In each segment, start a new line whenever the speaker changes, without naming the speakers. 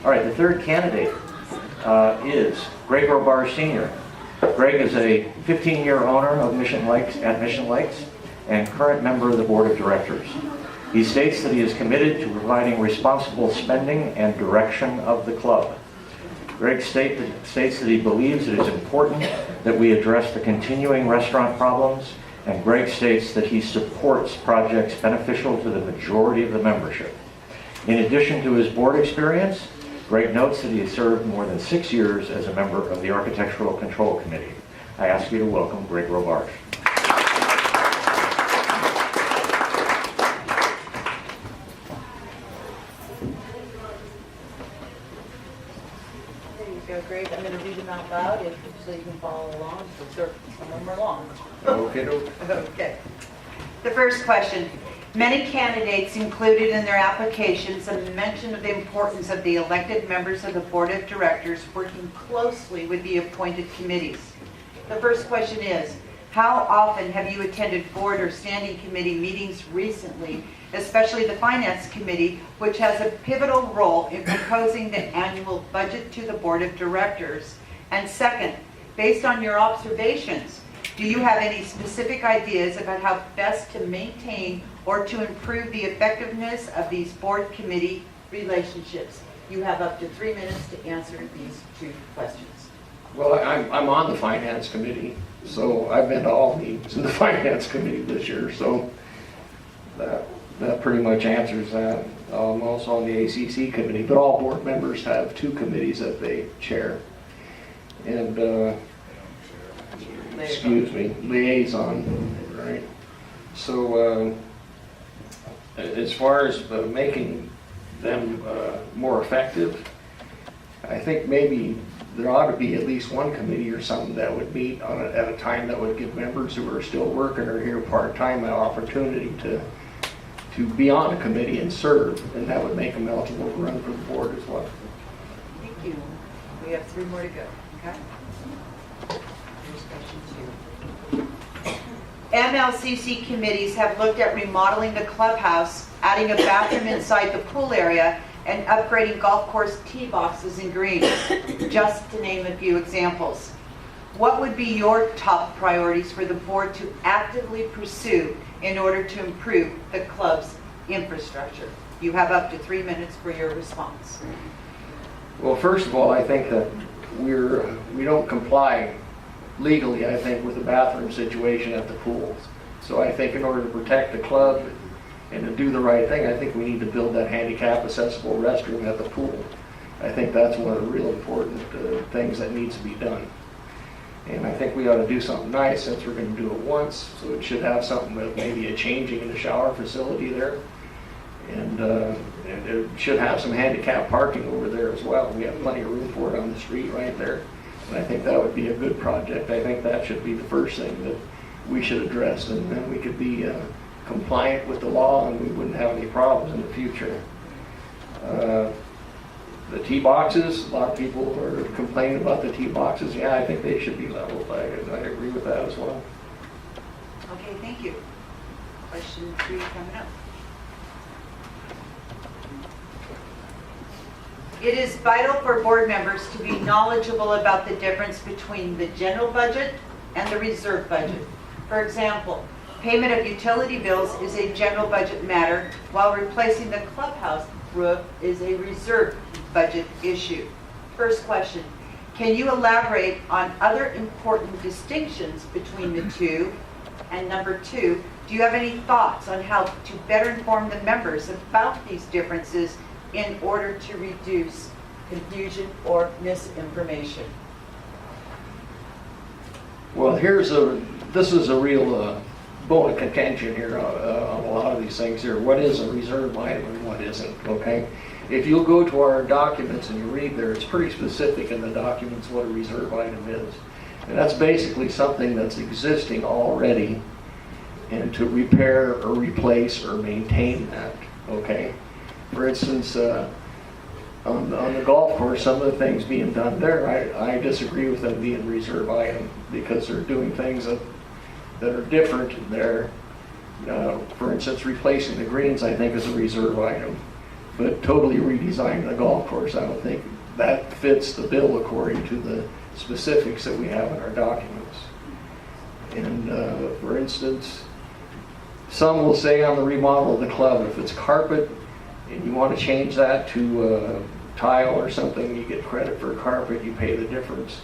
All right, the third candidate is Greg Robarge Sr. Greg is a 15-year owner of Mission Lakes and current member of the board of directors. He states that he is committed to providing responsible spending and direction of the club. Greg states that he believes it is important that we address the continuing restaurant problems, and Greg states that he supports projects beneficial to the majority of the membership. In addition to his board experience, Greg notes that he has served more than 6 years as a member of the Architectural Control Committee. I ask you to welcome Greg Robarge.
There you go, Greg. I'm going to read them out loud so you can follow along. Some of them are long.
Okay.
Okay. The first question. Many candidates included in their applications a mention of the importance of the elected members of the board of directors working closely with the appointed committees. The first question is, how often have you attended board or standing committee meetings recently, especially the finance committee, which has a pivotal role in proposing the annual budget to the board of directors? And second, based on your observations, do you have any specific ideas about how best to maintain or to improve the effectiveness of these board committee relationships? You have up to 3 minutes to answer these 2 questions.
Well, I'm on the finance committee, so I've been to all meetings in the finance committee this year, so that pretty much answers that. I'm also on the ACC committee, but all board members have 2 committees that they chair. And liaison, right? So as far as making them more effective, I think maybe there ought to be at least one committee or something that would meet at a time that would give members who are still working or here part-time an opportunity to be on a committee and serve, and that would make them eligible to run for the board as well.
Thank you. We have 3 more to go, okay? Here's question 2. MLCC committees have looked at remodeling the clubhouse, adding a bathroom inside the pool area, and upgrading golf course tee boxes and greens, just to name a few examples. What would be your top priorities for the board to actively pursue in order to improve the club's infrastructure? You have up to 3 minutes for your response.
Well, first of all, I think that we don't comply legally, I think, with the bathroom situation at the pools. So I think in order to protect the club and to do the right thing, I think we need to build that handicap accessible restroom at the pool. I think that's one of the real important things that needs to be done. And I think we ought to do something nice since we're going to do it once, so it should have something with maybe a changing in the shower facility there. And it should have some handicap parking over there as well. We have plenty of room for it on the street right there. And I think that would be a good project. I think that should be the first thing that we should address, and then we could be compliant with the law and we wouldn't have any problems in the future. The tee boxes, a lot of people are complaining about the tee boxes. Yeah, I think they should be leveled. I agree with that as well.
Okay, thank you. Question 3 coming up. It is vital for board members to be knowledgeable about the difference between the general budget and the reserve budget. For example, payment of utility bills is a general budget matter, while replacing the clubhouse roof is a reserve budget issue. First question, can you elaborate on other important distinctions between the two? And number 2, do you have any thoughts on how to better inform the members about these differences in order to reduce confusion or misinformation?
Well, this is a real bone of contention here on a lot of these things here. What is a reserve item and what isn't, okay? If you'll go to our documents and you read there, it's pretty specific in the documents what a reserve item is. And that's basically something that's existing already, and to repair or replace or maintain that, okay? For instance, on the golf course, some of the things being done there, I disagree with them being reserve item because they're doing things that are different there. For instance, replacing the greens, I think, is a reserve item. but totally redesign the golf course, I don't think that fits the bill according to the specifics that we have in our documents. And for instance, some will say on the remodel of the club, if it's carpet and you want to change that to tile or something, you get credit for carpet, you pay the difference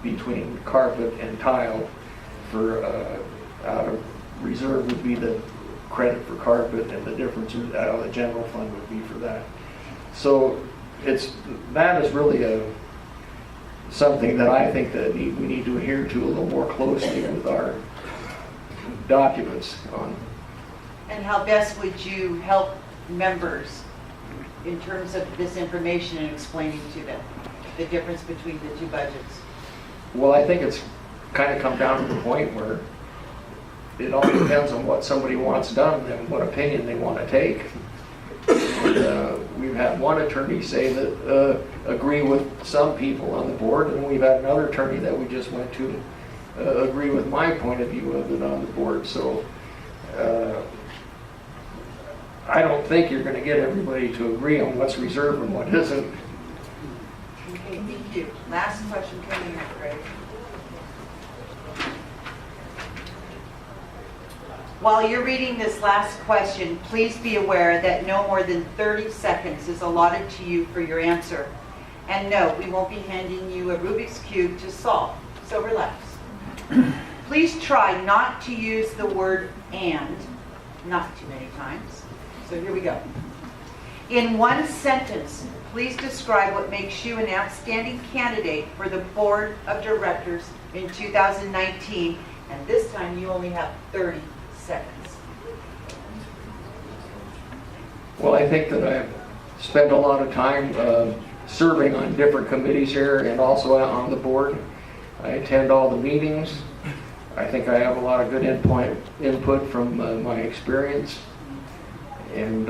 between carpet and tile. For out of reserve would be the credit for carpet, and the difference out of the general fund would be for that. So that is really something that I think that we need to adhere to a little more closely with our documents on.
And how best would you help members in terms of this information and explaining to them the difference between the two budgets?
Well, I think it's kind of come down to the point where it all depends on what somebody wants done and what opinion they want to take. And, we've had one attorney say that agree with some people on the board, and we've had another attorney that we just went to agree with my point of view of it on the board. So I don't think you're going to get everybody to agree on what's reserved and what isn't.
Okay, thank you. Last question coming up, Greg. While you're reading this last question, please be aware that no more than 30 seconds is allotted to you for your answer. And no, we won't be handing you a Rubik's Cube to solve, so relax. Please try not to use the word "and" not too many times. So here we go. In one sentence, please describe what makes you an outstanding candidate for the Board of Directors in 2019. And this time you only have 30 seconds.
Well, I think that I've spent a lot of time serving on different committees here and also on the board. I attend all the meetings. I think I have a lot of good input from my experience. And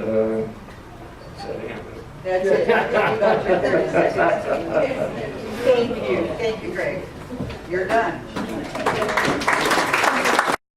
That's it. You got your 30 seconds. Thank you. Thank you, Greg. You're done.